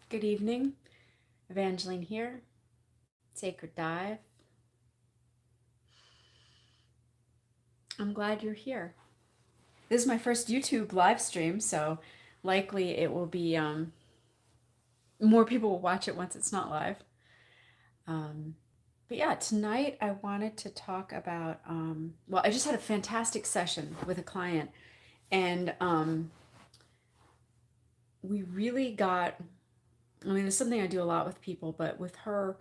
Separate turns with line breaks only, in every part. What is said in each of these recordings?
Good evening. Evangeline here. Sacred Dive. I'm glad you're here. This is my first YouTube live stream, so likely it will be more people will watch it once it's not live. But yeah, tonight I wanted to talk about well, I just had a fantastic session with a client, and we really got, I mean, it's something I do a lot with people, but with her,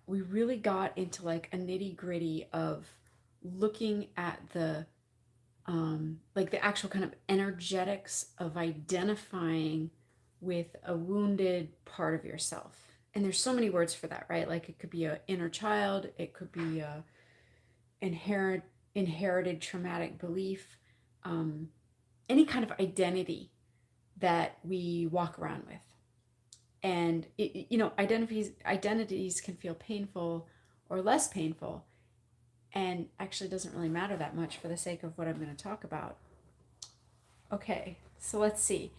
we really got into like a nitty gritty of looking at the like the actual kind of energetics of identifying with a wounded part of yourself. And there's so many words for that, right? Like it could be a inner child, it could be a inherited traumatic belief, um, any kind of identity that we walk around with. And identities can feel painful or less painful, and actually doesn't really matter that much for the sake of what I'm going to talk about. Okay, so let's see.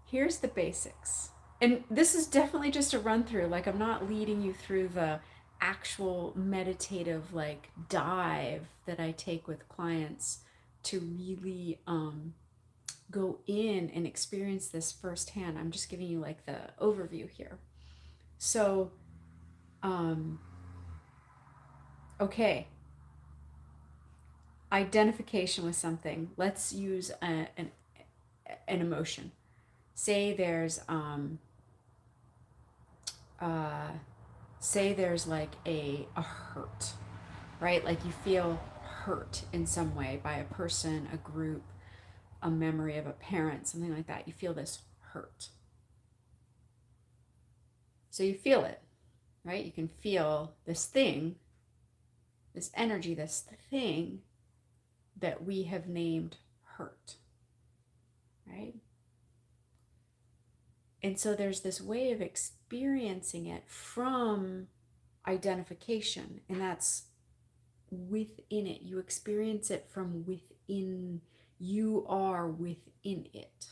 Here's the basics. And this is definitely just a run through. Like, I'm not leading you through the actual meditative, like, dive that I take with clients to really go in and experience this firsthand. I'm just giving you, like, the overview here. So, um, okay, identification with something. Let's use an emotion. Say there's uh, say there's like a hurt, right? Like you feel hurt in some way by a person, a group, a memory of a parent, something like that. You feel this hurt. So you feel it, right? You can feel this thing, this energy, this thing that we have named hurt, right? And so there's this way of experiencing it from identification, and that's within it. You experience it from within. You are within it.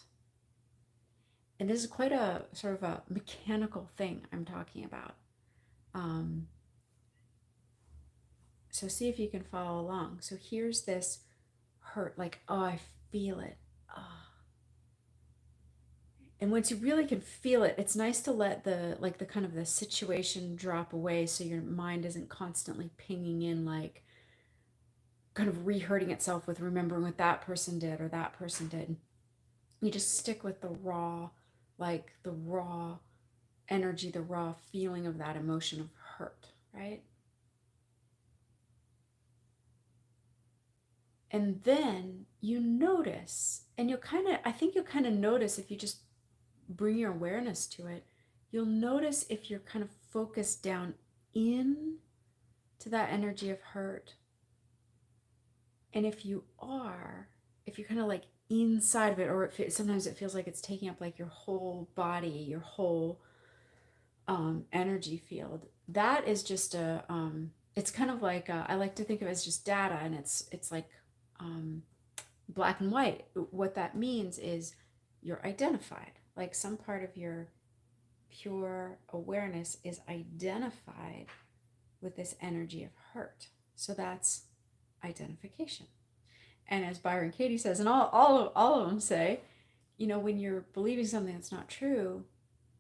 And this is quite a sort of a mechanical thing I'm talking about. Um, so see if you can follow along. So here's this hurt, like, oh, I feel it. Oh. And once you really can feel it, it's nice to let the kind of the situation drop away so your mind isn't constantly pinging in, like, kind of rehurting itself with remembering what that person did or that person did. You just stick with the raw, like the raw energy, the raw feeling of that emotion of hurt, right? And then you notice, and I think you'll kind of notice if you just bring your awareness to it, you'll notice if you're kind of focused down in to that energy of hurt. And if you're kind of like inside of it, or sometimes it feels like it's taking up like your whole body, your whole energy field. That is just it's kind of like I like to think of it as just data, and it's like um, black and white. What that means is you're identified. Like some part of your pure awareness is identified with this energy of hurt. So that's identification. And as Byron Katie says, and all of them say, when you're believing something that's not true,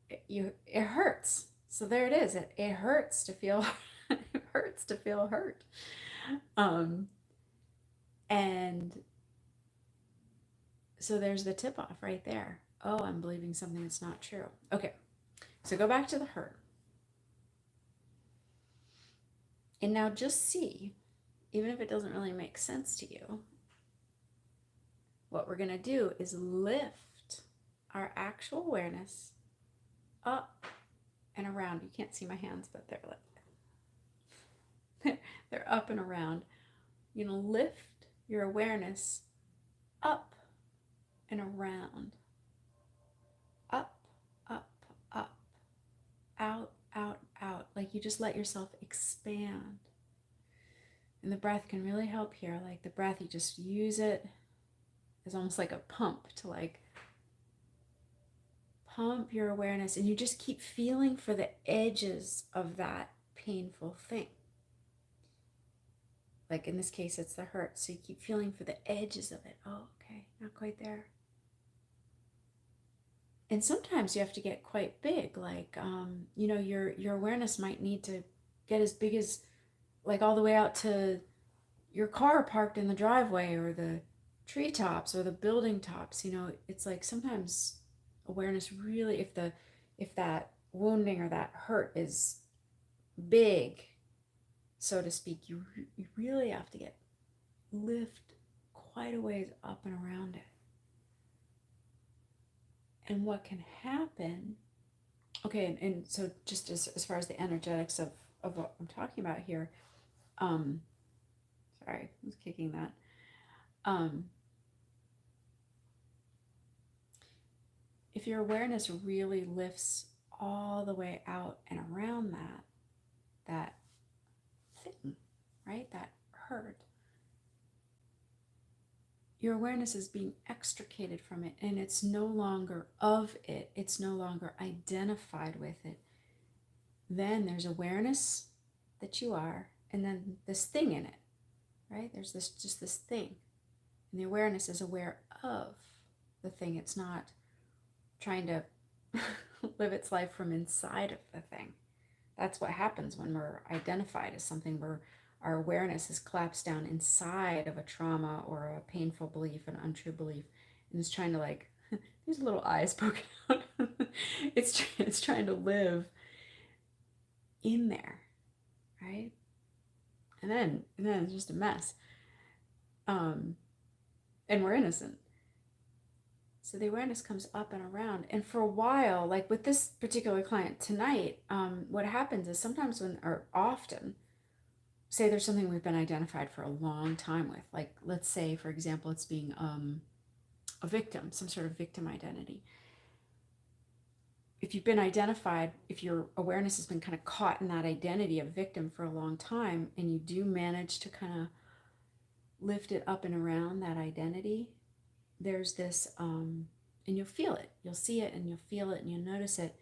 it hurts. So there it is. It hurts to feel it hurts to feel hurt. Um, and so there's the tip off right there. Oh, I'm believing something that's not true. Okay, so go back to the hurt. And now just see, even if it doesn't really make sense to you, what we're going to do is lift our actual awareness up and around. You can't see my hands, but they're like, they're up and around. You're going to lift your awareness up and around. Up, up, up. Out, out, out. Like you just let yourself expand. And the breath can really help here. Like the breath, you just use it as almost like a pump to like pump your awareness, and you just keep feeling for the edges of that painful thing. Like in this case, it's the hurt. So you keep feeling for the edges of it. Oh, okay, not quite there. And sometimes you have to get quite big. Like, your awareness might need to get as big as, like, all the way out to your car parked in the driveway, or the treetops, or the building tops. It's like sometimes awareness really, if that wounding or that hurt is big, so to speak, you really have to lift quite a ways up and around it. And what can happen, okay, and so just as far as the energetics of what I'm talking about here, sorry, I was kicking that. If your awareness really lifts all the way out and around that thing, right, that hurt, your awareness is being extricated from it, and it's no longer of it. It's no longer identified with it. Then there's awareness that you are, and then this thing in it, right? There's this thing. And the awareness is aware of the thing. It's not trying to live its life from inside of the thing. That's what happens when we're identified as something. Our awareness is collapsed down inside of a trauma or a painful belief, an untrue belief, and it's trying to, like, there's little eyes poking out. It's trying to live in there, right? And then it's just a mess. And we're innocent. So the awareness comes up and around. And for a while, like with this particular client tonight, what happens is sometimes or often, say there's something we've been identified for a long time with, like, let's say, for example, it's being a victim, some sort of victim identity. If you've been identified, if your awareness has been kind of caught in that identity of victim for a long time, and you do manage to kind of lift it up and around that identity, there's this, and you'll feel it, you'll see it, and you'll feel it, and you'll notice it.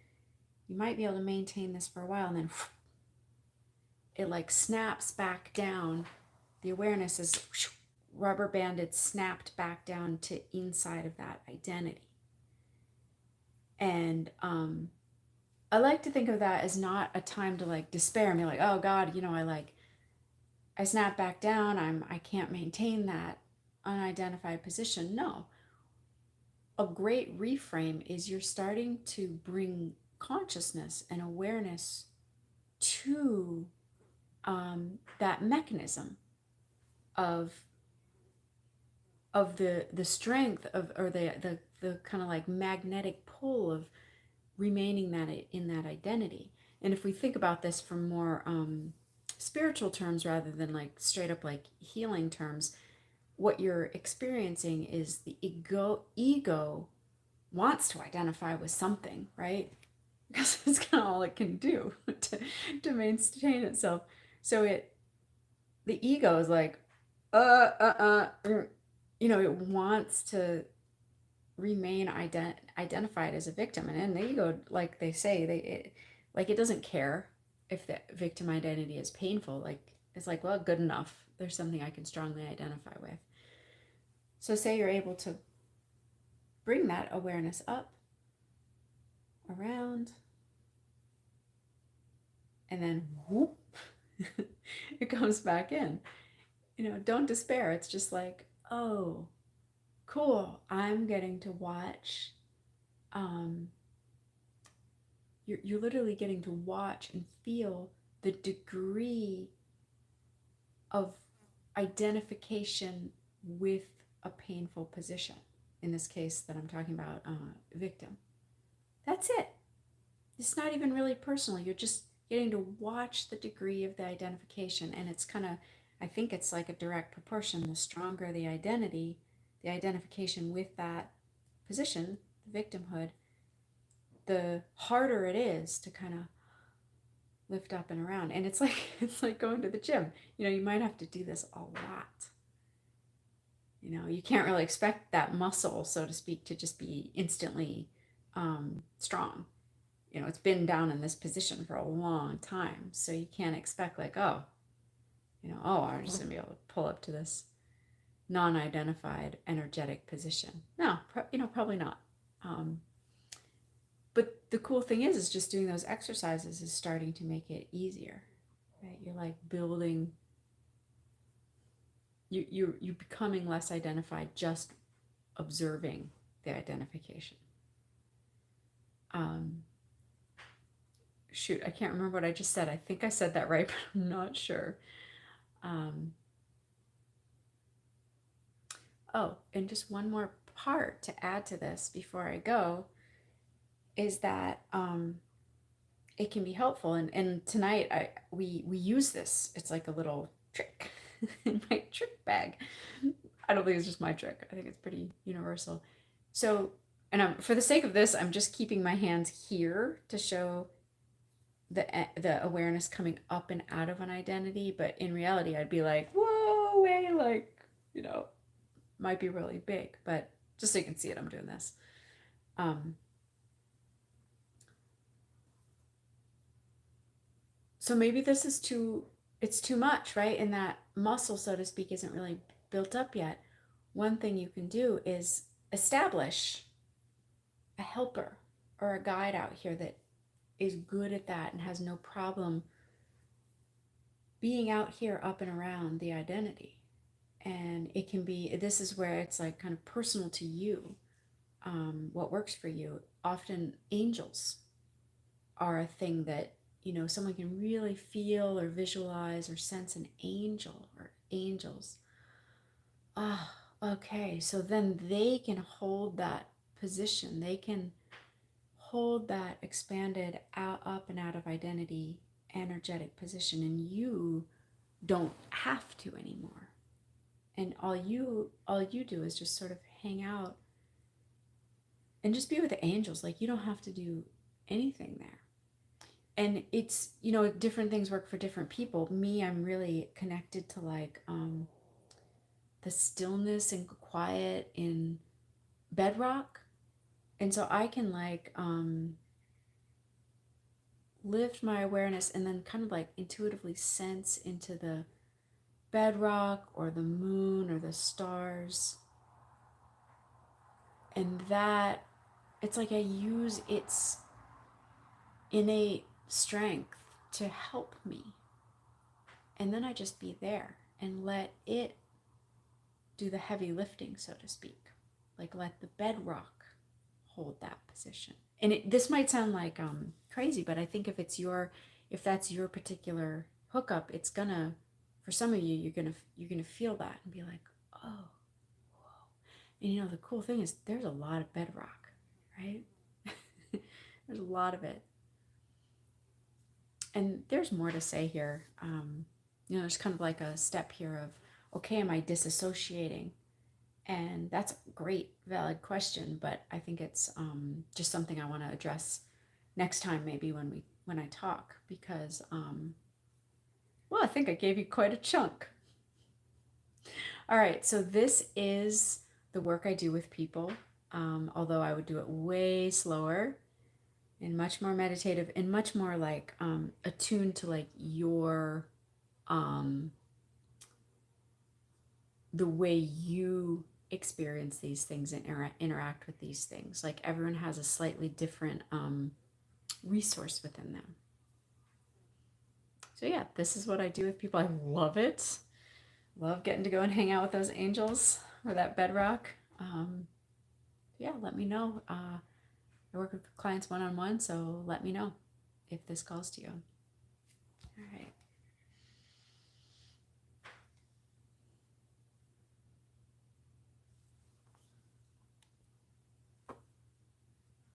You might be able to maintain this for a while, and then it like snaps back down. The awareness is rubber banded, snapped back down to inside of that identity. And I like to think of that as not a time to like despair and be like, oh God, I snap back down. I can't maintain that unidentified position. No. A great reframe is you're starting to bring consciousness and awareness to that mechanism of the strength of, or the kind of like magnetic pull of remaining that in that identity. And if we think about this from more spiritual terms rather than like straight up like healing terms, what you're experiencing is the ego wants to identify with something, right? Because it's kind of all it can do to maintain itself. So the ego is like, it wants to remain identified as a victim. And then the ego, like they say, it doesn't care if the victim identity is painful. Like, it's like, well, good enough. There's something I can strongly identify with. So say you're able to bring that awareness up, around, and then whoop, it comes back in. Don't despair. It's just like, oh, cool. I'm getting to watch. You're literally getting to watch and feel the degree of identification with a painful position. In this case that I'm talking about, victim. That's it. It's not even really personal. You're just getting to watch the degree of the identification. And it's kind of, I think it's like a direct proportion. The stronger the identity, the identification with that position, the victimhood, the harder it is to kind of lift up and around. And it's like going to the gym. You might have to do this a lot. You can't really expect that muscle, so to speak, to just be instantly strong. You know, it's been down in this position for a long time. So you can't expect like, oh, I'm just gonna be able to pull up to this non-identified energetic position. No, probably not. But the cool thing is just doing those exercises is starting to make it easier, right? You're like building, you're becoming less identified, just observing the identification. Shoot, I can't remember what I just said. I think I said that right, but I'm not sure. Oh, and just one more part to add to this before I go is that it can be helpful. And tonight we use this. It's like a little trick in my trick bag. I don't think it's just my trick. I think it's pretty universal. So, and for the sake of this, I'm just keeping my hands here to show the awareness coming up and out of an identity. But in reality, I'd be like, whoa, way, like, might be really big. But just so you can see it, I'm doing this. So maybe this is it's too much, right? And that muscle, so to speak, isn't really built up yet. One thing you can do is establish a helper or a guide out here that is good at that and has no problem being out here up and around the identity. And it can be, this is where it's like kind of personal to you, what works for you. Often angels are a thing that, someone can really feel or visualize or sense an angel or angels. Ah, okay. So then they can hold that position. They can hold that expanded up and out of identity energetic position, and you don't have to anymore. And all you do is just sort of hang out and just be with the angels. Like, you don't have to do anything there. And it's, different things work for different people. Me, I'm really connected to like the stillness and quiet in bedrock. And so I can like lift my awareness and then kind of like intuitively sense into the bedrock or the moon or the stars. And that, it's like I use its innate strength to help me. And then I just be there and let it do the heavy lifting, so to speak. Like, let the bedrock hold that position. And this might sound like crazy, but I think if that's your particular hookup, it's gonna, for some of you, you're gonna feel that and be like, oh, whoa. And the cool thing is there's a lot of bedrock, right? There's a lot of it. And there's more to say here. There's kind of like a step here of, okay, am I disassociating? And that's a great, valid question, but I think it's just something I want to address next time, maybe when I talk, because I think I gave you quite a chunk. All right, so this is the work I do with people, although I would do it way slower and much more meditative and much more like attuned to like your the way you experience these things and interact with these things. Like, everyone has a slightly different resource within them. So yeah, this is what I do with people. I love it. Love getting to go and hang out with those angels or that bedrock. Yeah, let me know. I work with clients one-on-one, so let me know if this calls to you. All right.